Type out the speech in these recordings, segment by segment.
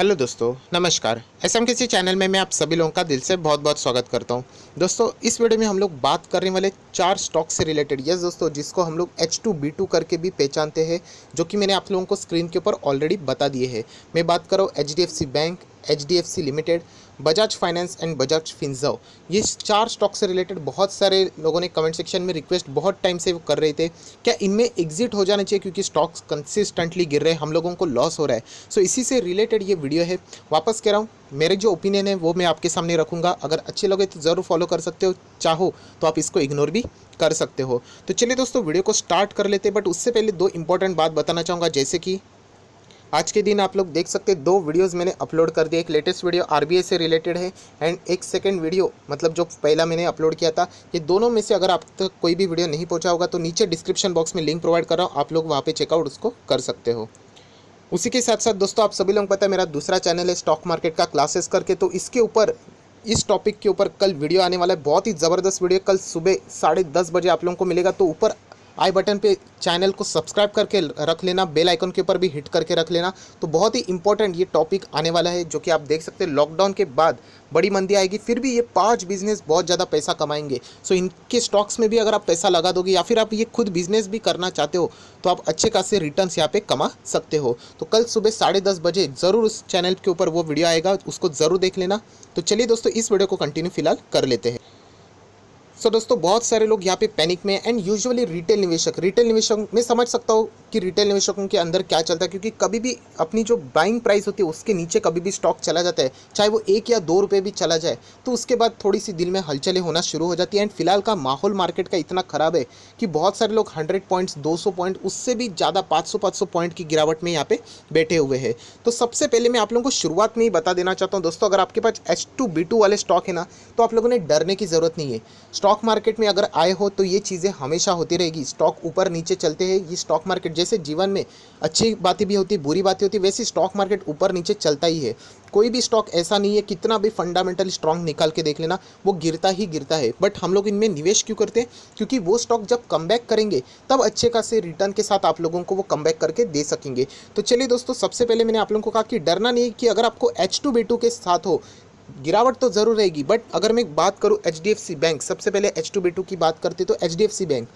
Hello दोस्तों, नमस्कार। SMKC channel में मैं आप सभी लोगों का दिल से बहुत बहुत स्वागत करता हूं। दोस्तों, इस वीडियो में हम लोग बात करने वाले 4 स्टॉक से रिलेटेड, यस दोस्तों, जिसको हम लोग H2B2 करके भी पहचानते हैं, जो कि मैंने आप लोगों को स्क्रीन के ऊपर ऑलरेडी बता दिए हैं। मैं बात कर रहा हूँ HDFC bank, HDFC limited, Bajaj finance and Bajaj Finserv. ये 4 स्टॉक से रिलेटेड बहुत सारे लोगों ने कमेंट सेक्शन में रिक्वेस्ट बहुत टाइम से कर रहे थे, क्या इनमें एग्जिट हो जाना चाहिए क्योंकि स्टॉक्स कंसिस्टेंटली गिर रहे हैं, हम लोगों को लॉस हो रहा है। सो इसी से रिलेटेड ये वीडियो है। वापस कह रहा हूँ, मेरे जो ओपिनियन है वो मैं आपके सामने रखूँगा। अगर अच्छे लगे तो ज़रूर फॉलो कर सकते हो, चाहो तो आप इसको इग्नोर भी कर सकते हो। तो चलिए दोस्तों, वीडियो को स्टार्ट कर लेते हैं। बट उससे पहले 2 इंपॉर्टेंट बात बताना चाहूँगा, जैसे कि आज के दिन आप लोग देख सकते हैं 2 वीडियोस मैंने अपलोड कर दिए। एक लेटेस्ट वीडियो आरबीआई से रिलेटेड है एंड एक सेकंड वीडियो, मतलब जो पहला मैंने अपलोड किया था। ये दोनों में से अगर आप तक कोई भी वीडियो नहीं पहुंचा होगा तो नीचे डिस्क्रिप्शन बॉक्स में लिंक प्रोवाइड कर रहा हूँ, आप लोग वहाँ पे चेकआउट उसको कर सकते हो। उसी के साथ साथ दोस्तों, आप सभी लोगों को पता है मेरा दूसरा चैनल है स्टॉक मार्केट का क्लासेस करके, तो इसके ऊपर इस टॉपिक के ऊपर कल वीडियो आने वाला है। बहुत ही ज़बरदस्त वीडियो कल सुबह 10:30 बजे आप लोगों को मिलेगा। तो ऊपर आई बटन पे चैनल को सब्सक्राइब करके रख लेना, बेल आइकन के ऊपर भी हिट करके रख लेना। तो बहुत ही इंपॉर्टेंट ये टॉपिक आने वाला है, जो कि आप देख सकते हैं लॉकडाउन के बाद बड़ी मंदी आएगी, फिर भी ये 5 बिजनेस बहुत ज़्यादा पैसा कमाएंगे। सो इनके स्टॉक्स में भी अगर आप पैसा लगा दोगे या फिर आप ये खुद बिजनेस भी करना चाहते हो तो आप अच्छे खासे रिटर्न्स यहाँ पे कमा सकते हो। तो कल सुबह 10:30 बजे ज़रूर उस चैनल के ऊपर वो वीडियो आएगा, उसको ज़रूर देख लेना। तो चलिए दोस्तों, इस वीडियो को कंटिन्यू फिलहाल कर लेते हैं। सो दोस्तों, बहुत सारे लोग यहाँ पे पैनिक में एंड यूजुअली रिटेल निवेशक मैं समझ सकता हूँ कि रिटेल निवेशकों के अंदर क्या चलता है, क्योंकि कभी भी अपनी जो बाइंग प्राइस होती है उसके नीचे कभी भी स्टॉक चला जाता है, चाहे वो 1 या 2 रुपये भी चला जाए, तो उसके बाद थोड़ी सी दिल में हलचलें होना शुरू हो जाती है। एंड फिलहाल का माहौल मार्केट का इतना ख़राब है कि बहुत सारे लोग 100 पॉइंट्स, 200 पॉइंट, उससे भी ज़्यादा 500 पॉइंट की गिरावट में यहाँ पे बैठे हुए हैं। तो सबसे पहले मैं आप लोगों को शुरुआत में ही बता देना चाहता हूँ दोस्तों, अगर आपके पास H2B2 वाले स्टॉक है ना, तो आप लोगों ने डरने की ज़रूरत नहीं है। स्टॉक मार्केट में अगर आए हो तो ये चीज़ें हमेशा होती रहेगी। स्टॉक ऊपर नीचे चलते हैं, ये स्टॉक मार्केट जैसे जीवन में अच्छी बातें भी होती, बुरी बातें होती, वैसे स्टॉक मार्केट ऊपर नीचे चलता ही है। कोई भी स्टॉक ऐसा नहीं है, कितना भी फंडामेंटल स्ट्रॉन्ग निकाल के देख लेना, वो गिरता ही गिरता है। बट हम लोग इनमें निवेश क्यों करते हैं? क्योंकि वो स्टॉक जब कम करेंगे तब अच्छे खासे रिटर्न के साथ आप लोगों को वो कम करके दे सकेंगे। तो चलिए दोस्तों, सबसे पहले मैंने आप लोगों को कहा कि डरना नहीं है, कि अगर आपको H2B2 के साथ हो, गिरावट तो ज़रूर रहेगी। बट अगर मैं बात करूं HDFC बैंक, सबसे पहले H2B2 की बात करते तो HDFC बैंक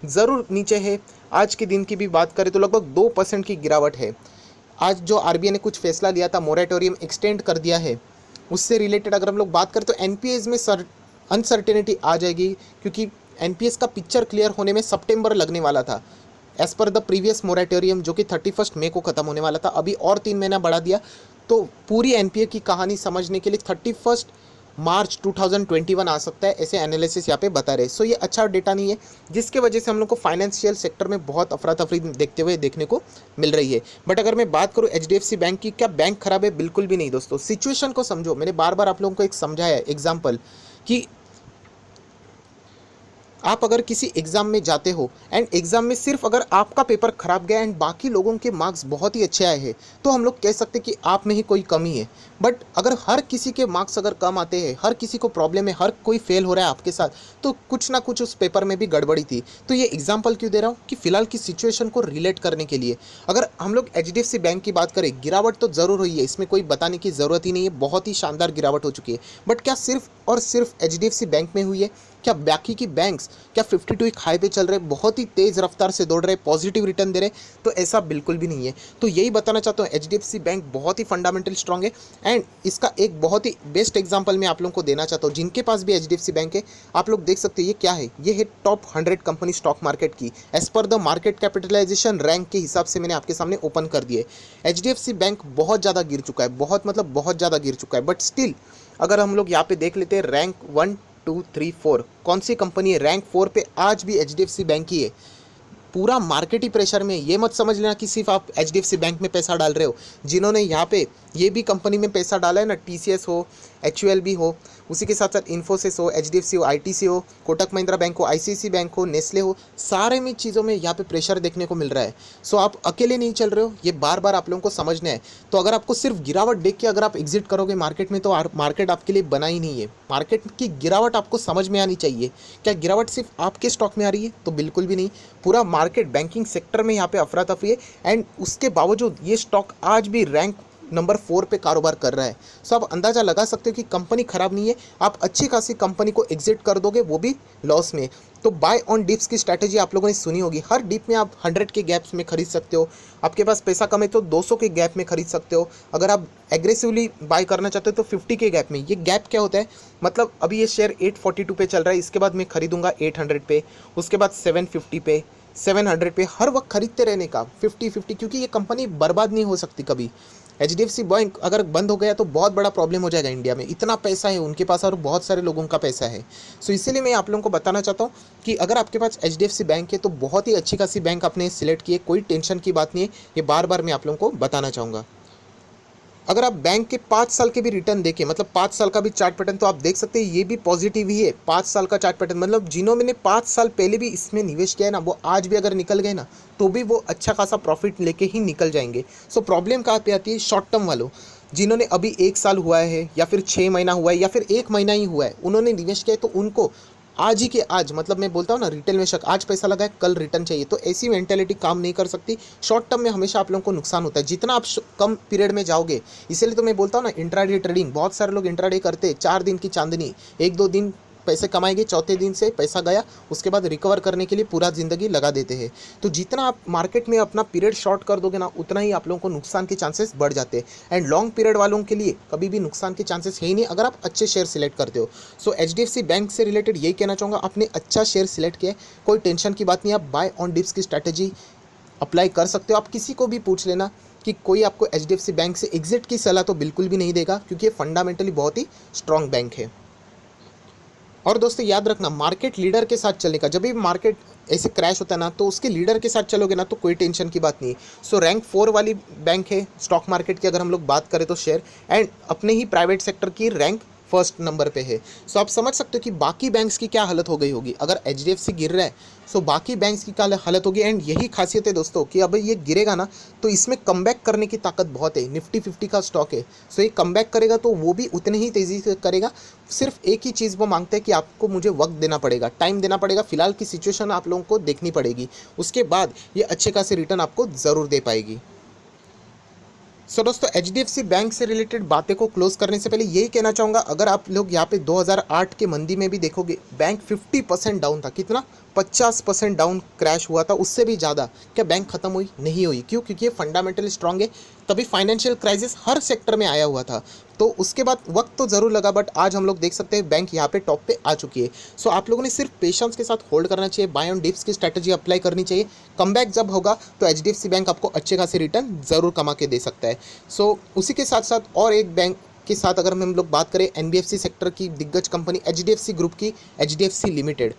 ज़रूर नीचे है। आज के दिन की भी बात करें तो लगभग 2% की गिरावट है। आज जो आरबीआई ने कुछ फैसला लिया था, मोरेटोरियम एक्सटेंड कर दिया है, उससे रिलेटेड अगर हम लोग बात करें तो एनपीएस में अनसर्टेनिटी आ जाएगी, क्योंकि एनपीएस का पिक्चर क्लियर होने में सितंबर लगने वाला था as per the previous moratorium, जो कि 31 मई को ख़त्म होने वाला था। अभी और 3 महीना बढ़ा दिया। तो पूरी एनपीए की कहानी समझने के लिए 31 मार्च 2021 आ सकता है, ऐसे एनालिसिस यहाँ पे बता रहे। सो ये अच्छा डेटा नहीं है, जिसके वजह से हम लोग को फाइनेंशियल सेक्टर में बहुत अफरा तफरी देखने को मिल रही है। बट अगर मैं बात करूँ HDFC बैंक की, क्या बैंक खराब है? बिल्कुल भी नहीं दोस्तों। सिचुएशन को समझो, मैंने बार बार आप लोगों को एक समझाया है एग्जाम्पल, कि आप अगर किसी एग्ज़ाम में जाते हो एंड एग्ज़ाम में सिर्फ अगर आपका पेपर खराब गया एंड बाकी लोगों के मार्क्स बहुत ही अच्छे आए हैं, तो हम लोग कह सकते हैं कि आप में ही कोई कमी है। बट अगर हर किसी के मार्क्स अगर कम आते हैं, हर किसी को प्रॉब्लम है, हर कोई फेल हो रहा है आपके साथ, तो कुछ ना कुछ उस पेपर में भी गड़बड़ी थी। तो ये एग्जाम्पल क्यों दे रहा हूँ? कि फिलहाल की सिचुएशन को रिलेट करने के लिए। अगर हम लोग HDFC बैंक की बात करें, गिरावट तो ज़रूर हुई है, इसमें कोई बताने की ज़रूरत ही नहीं है, बहुत ही शानदार गिरावट हो चुकी है। बट क्या सिर्फ और सिर्फ HDFC बैंक में हुई है? क्या बाकी की बैंक्स क्या 52 एक हाई पे चल रहे, बहुत ही तेज़ रफ्तार से दौड़ रहे, पॉजिटिव रिटर्न दे रहे? तो ऐसा बिल्कुल भी नहीं है। तो यही बताना चाहता हूँ, HDFC बैंक बहुत ही फंडामेंटल स्ट्रॉन्ग है। एंड इसका एक बहुत ही बेस्ट एग्जांपल मैं आप लोगों को देना चाहता हूँ। जिनके पास भी HDFC बैंक है, आप लोग देख सकते हैं ये क्या है। ये है टॉप 100 कंपनी स्टॉक मार्केट की, as per the market capitalization rank के हिसाब से मैंने आपके सामने ओपन कर दिए। HDFC बैंक बहुत ज़्यादा गिर चुका है, बहुत मतलब बहुत ज़्यादा गिर चुका है। बट स्टिल अगर हम लोग यहाँ पे देख लेते हैं, रैंक 1 2 3 4 कौन सी कंपनी है? रैंक 4 पे आज भी HDFC बैंक ही है। पूरा मार्केट ही प्रेशर में। ये मत समझ लेना कि सिर्फ आप HDFC बैंक में पैसा डाल रहे हो। जिन्होंने यहाँ पे ये भी कंपनी में पैसा डाला है ना, TCS हो, HUL हो, उसी के साथ साथ इन्फोसिस हो, HDFC हो, ITC हो, कोटक महिंद्रा बैंक हो, ICICI बैंक हो, नेस्ले हो, सारे में चीज़ों में यहाँ पे प्रेशर देखने को मिल रहा है। सो आप अकेले नहीं चल रहे हो, ये बार बार आप लोगों को समझना है। तो अगर आपको सिर्फ गिरावट देख के अगर आप एग्जिट करोगे मार्केट में, तो मार्केट आपके लिए बना ही नहीं है। मार्केट की गिरावट आपको समझ में आनी चाहिए। क्या गिरावट सिर्फ आपके स्टॉक में आ रही है? तो बिल्कुल भी नहीं। पूरा मार्केट बैंकिंग सेक्टर में यहाँ पे अफरा तफरी है। एंड उसके बावजूद ये स्टॉक आज भी रैंक नंबर 4 पे कारोबार कर रहा है। सो आप अंदाज़ा लगा सकते हो कि कंपनी ख़राब नहीं है, आप अच्छी खासी कंपनी को एग्जिट कर दोगे, वो भी लॉस में। तो बाय ऑन डिप्स की स्ट्रैटेजी आप लोगों ने सुनी होगी, हर डिप में आप 100 के गैप्स में खरीद सकते हो, आपके पास पैसा कम है तो 200 के गैप में खरीद सकते हो, अगर आप एग्रेसिवली बाय करना चाहते हो तो 50 के गैप में। ये गैप क्या होता है, मतलब अभी ये शेयर 842 पे चल रहा है, इसके बाद मैं खरीदूंगा 800 पे, उसके बाद 750 पे, 700 पे, हर वक्त खरीदते रहने का 50-50, क्योंकि ये कंपनी बर्बाद नहीं हो सकती कभी। HDFC बैंक अगर बंद हो गया तो बहुत बड़ा प्रॉब्लम हो जाएगा इंडिया में, इतना पैसा है उनके पास और बहुत सारे लोगों का पैसा है। सो इसीलिए मैं आप लोगों को बताना चाहता हूँ कि अगर आपके पास HDFC बैंक है तो बहुत ही अच्छी खासी बैंक आपने सिलेक्ट की है, कोई टेंशन की बात नहीं है, ये बार बार मैं आप लोगों को बताना चाहूँगा। अगर आप बैंक के 5 साल के भी रिटर्न देखें, मतलब 5 साल का भी चार्ट पैटर्न, तो आप देख सकते हैं ये भी पॉजिटिव ही है। 5 साल का चार्ट पैटर्न मतलब जिन्होंने 5 साल पहले भी इसमें निवेश किया है ना, वो आज भी अगर निकल गए ना तो भी वो अच्छा खासा प्रॉफिट लेके ही निकल जाएंगे। सो प्रॉब्लम कहाँ पे आती है, शॉर्ट टर्म वालों, जिन्होंने अभी 1 साल हुआ है या फिर 6 महीना हुआ है या फिर 1 महीना ही हुआ है, उन्होंने निवेश किया है, तो उनको आज ही के आज, मतलब मैं बोलता हूँ ना रिटेल में शक, आज पैसा लगा है कल रिटर्न चाहिए, तो ऐसी मेंटेलिटी काम नहीं कर सकती। शॉर्ट टर्म में हमेशा आप लोगों को नुकसान होता है जितना आप कम पीरियड में जाओगे। इसीलिए तो मैं बोलता हूँ ना इंट्राडे ट्रेडिंग, बहुत सारे लोग इंट्राडे करते, 4 दिन की चांदनी, 1-2 दिन पैसे कमाएंगे, चौथे दिन से पैसा गया, उसके बाद रिकवर करने के लिए पूरा ज़िंदगी लगा देते हैं। तो जितना आप मार्केट में अपना पीरियड शॉर्ट कर दोगे ना, उतना ही आप लोगों को नुकसान के चांसेस बढ़ जाते हैं। एंड लॉन्ग पीरियड वालों के लिए कभी भी नुकसान के चांसेस है ही नहीं, अगर आप अच्छे शेयर सिलेक्ट करते हो। सो HDFC बैंक से रिलेटेड यही कहना चाहूँगा, आपने अच्छा शेयर सिलेक्ट किया है, कोई टेंशन की बात नहीं, आप बाय ऑन डिप्स की स्ट्रैटेजी अप्लाई कर सकते हो। आप किसी को भी पूछ लेना कि कोई आपको HDFC बैंक से एग्जिट की सलाह तो बिल्कुल भी नहीं देगा, क्योंकि ये फंडामेंटली बहुत ही स्ट्रॉन्ग बैंक है। और दोस्तों याद रखना, मार्केट लीडर के साथ चलने का, जब भी मार्केट ऐसे क्रैश होता है ना, तो उसके लीडर के साथ चलोगे ना तो कोई टेंशन की बात नहीं। सो रैंक 4 वाली बैंक है स्टॉक मार्केट की, अगर हम लोग बात करें तो शेयर, एंड अपने ही प्राइवेट सेक्टर की रैंक फर्स्ट नंबर पे है। सो आप समझ सकते हो कि बाकी बैंक्स की क्या हालत हो गई होगी, अगर HDFC गिर रहा है सो बाकी बैंक्स की क्या हालत होगी। एंड यही खासियत है दोस्तों कि अब ये गिरेगा ना तो इसमें कमबैक करने की ताकत बहुत है, निफ्टी 50 का स्टॉक है। सो ये कमबैक करेगा तो वो भी उतनी ही तेज़ी से करेगा। सिर्फ एक ही चीज़ वो मांगते हैं कि आपको मुझे वक्त देना पड़ेगा, टाइम देना पड़ेगा, फिलहाल की सिचुएशन आप लोगों को देखनी पड़ेगी, उसके बाद ये अच्छे खासे रिटर्न आपको ज़रूर दे पाएगी। सो दोस्तों HDFC बैंक से रिलेटेड बातें को क्लोज करने से पहले यही कहना चाहूँगा, अगर आप लोग यहाँ पे 2008 के मंदी में भी देखोगे, बैंक 50% डाउन था, कितना 50% डाउन क्रैश हुआ था, उससे भी ज़्यादा। क्या बैंक खत्म हुई? नहीं हुई। क्यों? क्योंकि ये फंडामेंटली स्ट्रांग है। तभी फाइनेंशियल क्राइसिस हर सेक्टर में आया हुआ था, तो उसके बाद वक्त तो ज़रूर लगा, बट आज हम लोग देख सकते हैं बैंक यहाँ पे टॉप पे आ चुकी है। सो आप लोगों ने सिर्फ पेशेंस के साथ होल्ड करना चाहिए, बाय ऑन डिप्स की स्ट्रैटेजी अप्लाई करनी चाहिए। कमबैक जब होगा तो HDFC बैंक आपको अच्छे खासे रिटर्न ज़रूर कमा के दे सकता है। सो उसी के साथ साथ और एक बैंक के साथ अगर हम लोग बात करें, NBFC सेक्टर की दिग्गज कंपनी HDFC ग्रुप की HDFC लिमिटेड,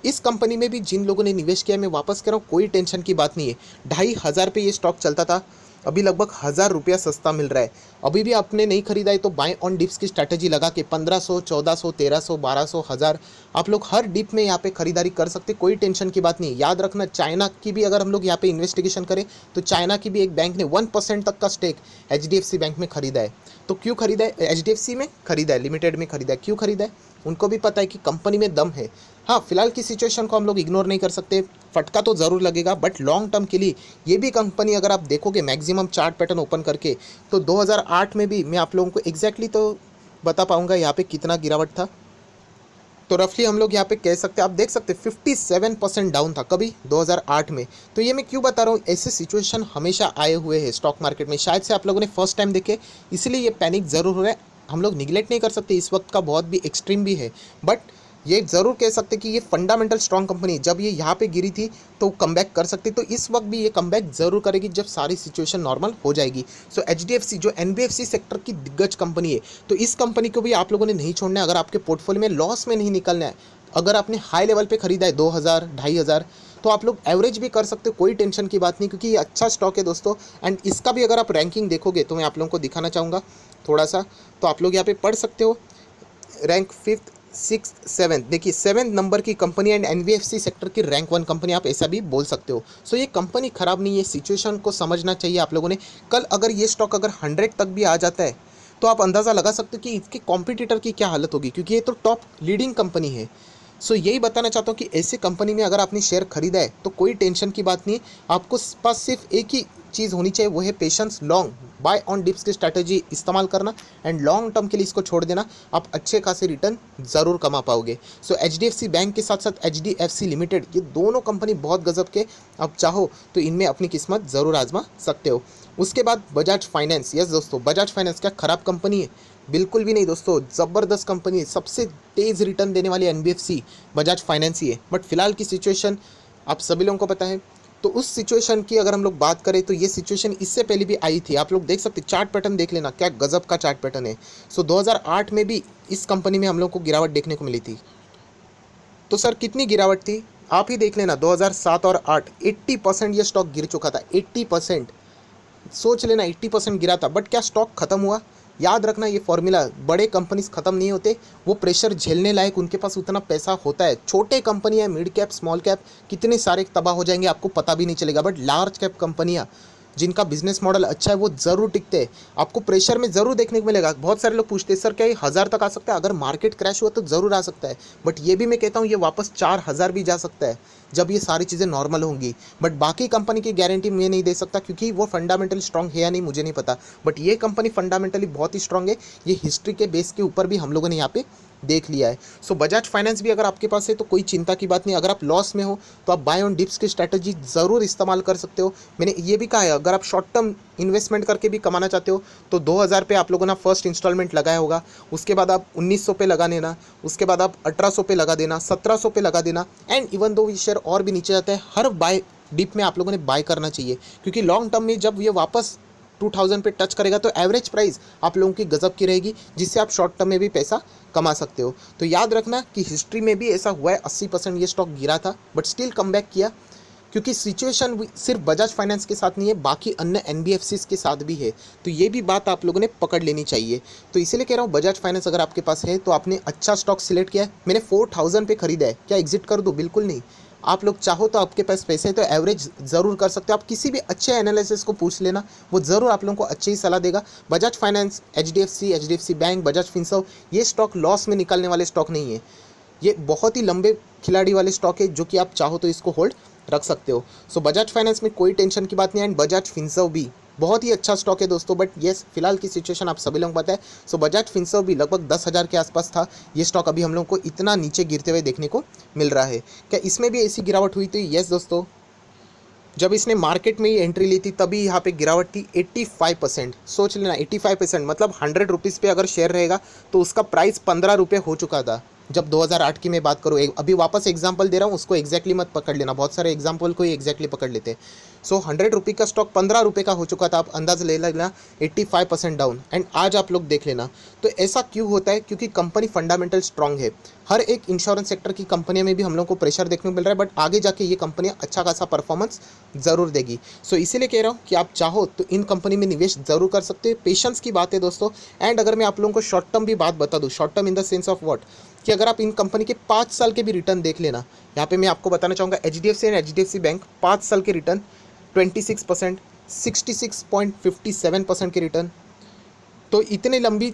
इस कंपनी में भी जिन लोगों ने निवेश किया, मैं वापस कर रहा हूँ, कोई टेंशन की बात नहीं है। 2,500 पे ये स्टॉक चलता था, अभी लगभग 1,000 रुपया सस्ता मिल रहा है। अभी भी आपने नहीं खरीदा है तो बाय ऑन डिप्स की स्ट्रैटेजी लगा के 1500, 1400, 1300, 1200, 1000 आप लोग हर डिप में यहाँ पे खरीदारी कर सकते, कोई टेंशन की बात नहीं। याद रखना, चाइना की भी अगर हम लोग यहाँ पे इन्वेस्टिगेशन करें तो चाइना की भी एक बैंक ने 1% तक का स्टेक HDFC बैंक में खरीदा है। तो क्यों खरीदा है? HDFC में खरीदा है, लिमिटेड में खरीदा है। क्यों खरीदा है? उनको भी पता है कि कंपनी में दम है। हाँ, फिलहाल की सिचुएशन को हम लोग इग्नोर नहीं कर सकते, फटका तो ज़रूर लगेगा, बट लॉन्ग टर्म के लिए ये भी कंपनी, अगर आप देखोगे मैक्सिमम चार्ट पैटर्न ओपन करके, तो 2008 में भी मैं आप लोगों को एग्जैक्टली तो बता पाऊंगा यहाँ पे कितना गिरावट था। तो रफली हम लोग यहाँ पे कह सकते हैं, आप देख सकते हैं 57% डाउन था कभी 2008 में। तो ये मैं क्यों बता रहा हूँ, ऐसे सिचुएशन हमेशा आए हुए हैं स्टॉक मार्केट में, शायद से आप लोगों ने फर्स्ट टाइम देखे, इसलिए ये पैनिक ज़रूर हो रहा है। हम लोग निगलेक्ट नहीं कर सकते, इस वक्त का बहुत भी एक्सट्रीम भी है, बट ये ज़रूर कह सकते कि ये फंडामेंटल स्ट्रॉन्ग कंपनी, जब ये यहाँ पे गिरी थी तो कमबैक कर सकती, तो इस वक्त भी ये कमबैक ज़रूर करेगी जब सारी सिचुएशन नॉर्मल हो जाएगी। सो HDFC जो NBFC सेक्टर की दिग्गज कंपनी है, तो इस कंपनी को भी आप लोगों ने नहीं छोड़ना है। अगर आपके पोर्टफोलियो में लॉस में नहीं निकलना है, अगर आपने हाई लेवल पे खरीदा है 2,000, 2,500, तो आप लोग एवरेज भी कर सकते हो, कोई टेंशन की बात नहीं, क्योंकि ये अच्छा स्टॉक है दोस्तों। एंड इसका भी अगर आप रैंकिंग देखोगे तो मैं आप लोगों को दिखाना चाहूँगा थोड़ा सा, तो आप लोग यहाँ पे पढ़ सकते हो रैंक 5th, 6th, 7th, देखिए 7th नंबर की कंपनी एंड NBFC सेक्टर की रैंक 1 कंपनी, आप ऐसा भी बोल सकते हो। सो ये कंपनी ख़राब नहीं है, सिचुएशन को समझना चाहिए आप लोगों ने। कल अगर ये स्टॉक अगर 100 तक भी आ जाता है तो आप अंदाज़ा लगा सकते हो कि इसके कॉम्पिटिटर की क्या हालत होगी, क्योंकि ये तो टॉप लीडिंग कंपनी है। सो यही बताना चाहता हूँ कि ऐसी कंपनी में अगर आपने शेयर खरीदा है तो कोई टेंशन की बात नहीं है, आपको पास सिर्फ एक ही चीज़ होनी चाहिए, वो है patience, long buy on dips की स्ट्रैटेजी इस्तेमाल करना एंड लॉन्ग टर्म के लिए इसको छोड़ देना, आप अच्छे खासे रिटर्न ज़रूर कमा पाओगे। सो HDFC बैंक के साथ साथ HDFC लिमिटेड, ये दोनों कंपनी बहुत गजब के, आप चाहो तो इनमें अपनी किस्मत ज़रूर आजमा सकते हो। उसके बाद बजाज फाइनेंस, यस दोस्तों, बजाज फाइनेंस क्या ख़राब कंपनी है? बिल्कुल भी नहीं दोस्तों, ज़बरदस्त कंपनी है। सबसे तेज़ रिटर्न देने वाली NBFC बजाज फाइनेंस ही है। बट फिलहाल की सिचुएशन आप सभी लोगों को पता है। तो उस सिचुएशन की अगर हम लोग बात करें तो ये सिचुएशन इससे पहले भी आई थी। आप लोग देख सकते, चार्ट पैटर्न देख लेना, क्या गजब का चार्ट पैटर्न है। सो 2008 में भी इस कंपनी में हम लोग को गिरावट देखने को मिली थी। तो सर कितनी गिरावट थी आप ही देख लेना, 2007 और 8 80% ये स्टॉक गिर चुका था। 80%, सोच लेना, 80% गिरा था। बट क्या स्टॉक खत्म हुआ? याद रखना ये फॉर्मूला, बड़े कंपनीज खत्म नहीं होते, वो प्रेशर झेलने लायक उनके पास उतना पैसा होता है। छोटे कंपनियां, मिड कैप, स्मॉल कैप, कितने सारे तबाह हो जाएंगे आपको पता भी नहीं चलेगा। बट लार्ज कैप कंपनियां जिनका बिजनेस मॉडल अच्छा है वो ज़रूर टिकते हैं। आपको प्रेशर में ज़रूर देखने को मिलेगा। बहुत सारे लोग पूछते हैं सर क्या ये 1000 तक आ सकता है? अगर मार्केट क्रैश हुआ तो ज़रूर आ सकता है। बट ये भी मैं कहता हूँ ये वापस 4000 भी जा सकता है जब ये सारी चीज़ें नॉर्मल होंगी। बट बाकी कंपनी की गारंटी मैं नहीं दे सकता क्योंकि वो फंडामेंटली स्ट्रॉन्ग है या नहीं मुझे नहीं पता। बट ये कंपनी फंडामेंटली बहुत ही स्ट्रॉन्ग है। ये हिस्ट्री के बेस के ऊपर भी हम लोगों ने यहाँ पे देख लिया है। सो बजाज फाइनेंस भी अगर आपके पास है तो कोई चिंता की बात नहीं। अगर आप लॉस में हो तो आप बाय ऑन डिप्स की स्ट्रैटेजी ज़रूर इस्तेमाल कर सकते हो। मैंने ये भी कहा है अगर आप शॉर्ट टर्म इन्वेस्टमेंट करके भी कमाना चाहते हो तो 2000 पे आप लोगों ने फर्स्ट इंस्टॉलमेंट लगाया होगा, उसके बाद आप 1900 पे लगा देना, उसके बाद आप 1800 पे लगा देना, 1700 पे लगा देना। एंड इवन दो ये शेयर और भी नीचे जाता है, हर बाय डिप में आप लोगों ने बाय करना चाहिए क्योंकि लॉन्ग टर्म में जब ये वापस 2000 पे टच करेगा तो एवरेज प्राइस आप लोगों की गजब की रहेगी जिससे आप शॉर्ट टर्म में भी पैसा कमा सकते हो। तो याद रखना कि हिस्ट्री में भी ऐसा हुआ है, 80% ये स्टॉक गिरा था बट स्टिल कम बैक किया क्योंकि सिचुएशन सिर्फ बजाज फाइनेंस के साथ नहीं है, बाकी अन्य NBFCs के साथ भी है। तो ये भी बात आप लोगों ने पकड़ लेनी चाहिए। तो इसीलिए कह रहा हूँ बजाज फाइनेंस अगर आपके पास है तो आपने अच्छा स्टॉक सिलेक्ट किया है। मैंने 4000 पे खरीदा है, क्या एग्जिट कर दूँ? बिल्कुल नहीं। आप लोग चाहो तो आपके पास पैसे हैं तो एवरेज ज़रूर कर सकते हो। आप किसी भी अच्छे एनालिसिस को पूछ लेना, वो ज़रूर आप लोगों को अच्छी ही सलाह देगा। Bajaj finance, HDFC bank, Bajaj Finserv, ये स्टॉक लॉस में निकलने वाले स्टॉक नहीं है। ये बहुत ही लंबे खिलाड़ी वाले स्टॉक है जो कि आप चाहो तो इसको होल्ड रख सकते हो। सो बजाज फाइनेंस में कोई टेंशन की बात नहीं है। एंड बजाज फिनसर्व भी बहुत ही अच्छा स्टॉक है दोस्तों। बट येस, फिलहाल की सिचुएशन आप सभी लोगों को पता है। सो बजाज फिनसर्व भी लगभग 10,000 के आसपास था। ये स्टॉक अभी हम लोगों को इतना नीचे गिरते हुए देखने को मिल रहा है। क्या इसमें भी ऐसी गिरावट हुई थी? येस दोस्तों, जब इसने मार्केट में ही एंट्री ली थी तभी यहाँ पे गिरावट थी 85%। सोच लेना 85%, मतलब 100 रुपीज़ पे अगर शेयर रहेगा तो उसका प्राइस 15 रुपये हो चुका था जब 2008 की मैं बात करूँ। अभी वापस एग्जांपल दे रहा हूँ, उसको एग्जैक्टली मत पकड़ लेना, बहुत सारे एग्जांपल को ही एग्जैक्टली पकड़ लेते हैं। सो 100 रुपये का स्टॉक 15 रुपये का हो चुका था, आप अंदाज़ ले लेना 85% डाउन। एंड आज आप लोग देख लेना। तो ऐसा क्यों होता है? क्योंकि कंपनी फंडामेंटल स्ट्रांग है। हर एक इंश्योरेंस सेक्टर की कंपनियों में भी हम लोग को प्रेशर देखने को मिल रहा है बट आगे जाके ये कंपनियां अच्छा खासा परफॉर्मेंस ज़रूर देगी। सो इसीलिए कह रहा हूँ कि आप चाहो तो इन कंपनी में निवेश ज़रूर कर सकते हो। पेशेंस की बात है दोस्तों। एंड अगर मैं आप लोगों को शॉर्ट टर्म भी बात बता दूँ, short term in the sense of what, कि अगर आप इन कंपनी के 5 साल के भी रिटर्न देख लेना, यहाँ पे मैं आपको बताना चाहूँगा HDFC एंड HDFC बैंक 5 साल के रिटर्न 26%, 66.57% के रिटर्न। तो इतने लंबी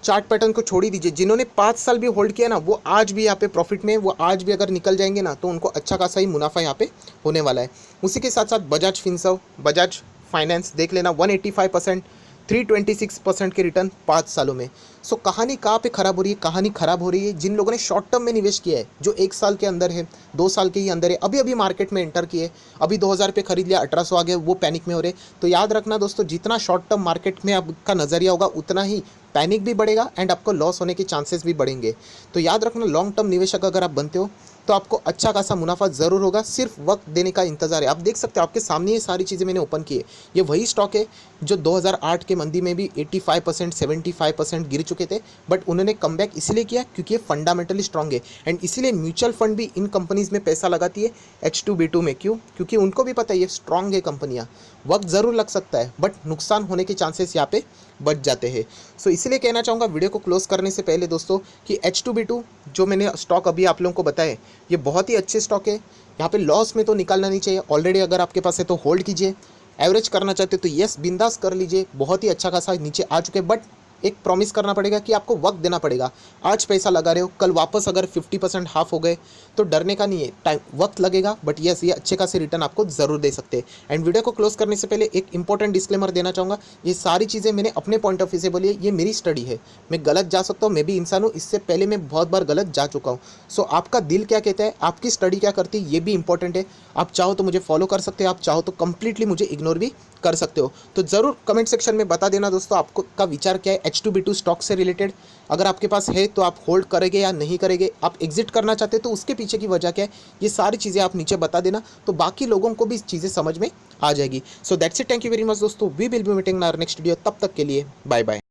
चार्ट पैटर्न को छोड़ ही दीजिए, जिन्होंने 5 साल भी होल्ड किया ना वो आज भी यहाँ पे प्रॉफिट में, वो आज भी अगर निकल जाएंगे ना तो उनको अच्छा खासा ही मुनाफा यहाँ पे होने वाला है। उसी के साथ साथ बजाज फिनसर्व, बजाज फाइनेंस देख लेना, 185%, 326% के रिटर्न 5 सालों में। सो कहानी कहाँ पे ख़राब हो रही है? कहानी ख़राब हो रही है जिन लोगों ने शॉर्ट टर्म में निवेश किया है, जो 1 साल के अंदर है, 2 साल के ही अंदर है, अभी अभी मार्केट में एंटर किए, अभी 2000 पे खरीद लिया, 1800 आ गया, वो पैनिक में हो रहे। तो याद रखना दोस्तों, जितना शॉर्ट टर्म मार्केट में आपका नज़रिया होगा उतना ही पैनिक भी बढ़ेगा एंड आपको लॉस होने के चांसेस भी बढ़ेंगे। तो याद रखना, लॉन्ग टर्म निवेशक अगर आप बनते हो तो आपको अच्छा खासा मुनाफा ज़रूर होगा, सिर्फ वक्त देने का इंतजार है। आप देख सकते हो आपके सामने ये सारी चीज़ें मैंने ओपन की है। ये वही स्टॉक है जो 2008 के मंदी में भी 85%, 75% गिर चुके थे बट उन्होंने कमबैक इसलिए किया क्योंकि ये फंडामेंटली स्ट्रांग है। एंड इसीलिए म्यूचुअल फंड भी इन कंपनीज़ में पैसा लगाती है, H2B2 में। क्यों? क्योंकि उनको भी पता है ये स्ट्रांग है कंपनियाँ। वक्त ज़रूर लग सकता है बट नुकसान होने के चांसेस यहाँ पे बच जाते हैं। सो इसीलिए कहना चाहूँगा वीडियो को क्लोज करने से पहले दोस्तों कि H2B2 जो मैंने स्टॉक अभी आप लोगों को बताए, ये बहुत ही अच्छे स्टॉक है। यहाँ पे लॉस में तो निकालना नहीं चाहिए। ऑलरेडी अगर आपके पास है तो होल्ड कीजिए। एवरेज करना चाहते हो तो यस बिंदास कर लीजिए, बहुत ही अच्छा खासा नीचे आ चुके हैं बट एक प्रॉमिस करना पड़ेगा कि आपको वक्त देना पड़ेगा। आज पैसा लगा रहे हो, कल वापस अगर 50% हाफ हो गए तो डरने का नहीं है, टाइम वक्त लगेगा, बट यस ये अच्छे खासे रिटर्न आपको ज़रूर दे सकते हैं। एंड वीडियो को क्लोज करने से पहले एक इंपॉर्टेंट डिस्क्लेमर देना चाहूँगा, ये सारी चीज़ें मैंने अपने पॉइंट ऑफ व्यू से बोली है, ये मेरी स्टडी है, मैं गलत जा सकता हूँ, मैं भी इंसान हूँ, इससे पहले मैं बहुत बार गलत जा चुका हूँ। सो आपका दिल क्या कहता है, आपकी स्टडी क्या करती है, ये भी इंपॉर्टेंट है। आप चाहो तो मुझे फॉलो कर सकते हो, आप चाहो तो कंप्लीटली मुझे इग्नोर भी कर सकते हो। तो ज़रूर कमेंट सेक्शन में बता देना दोस्तों, आपको का विचार क्या है H2B2 स्टॉक से रिलेटेड। अगर आपके पास है तो आप होल्ड करेंगे या नहीं करेंगे, आप एग्जिट करना चाहते हैं तो उसके पीछे की वजह क्या है, ये सारी चीज़ें आप नीचे बता देना, तो बाकी लोगों को भी चीज़ें समझ में आ जाएगी। So that's it, thank you very much दोस्तों, we will be meeting in our next video, तब तक के लिए बाय बाय।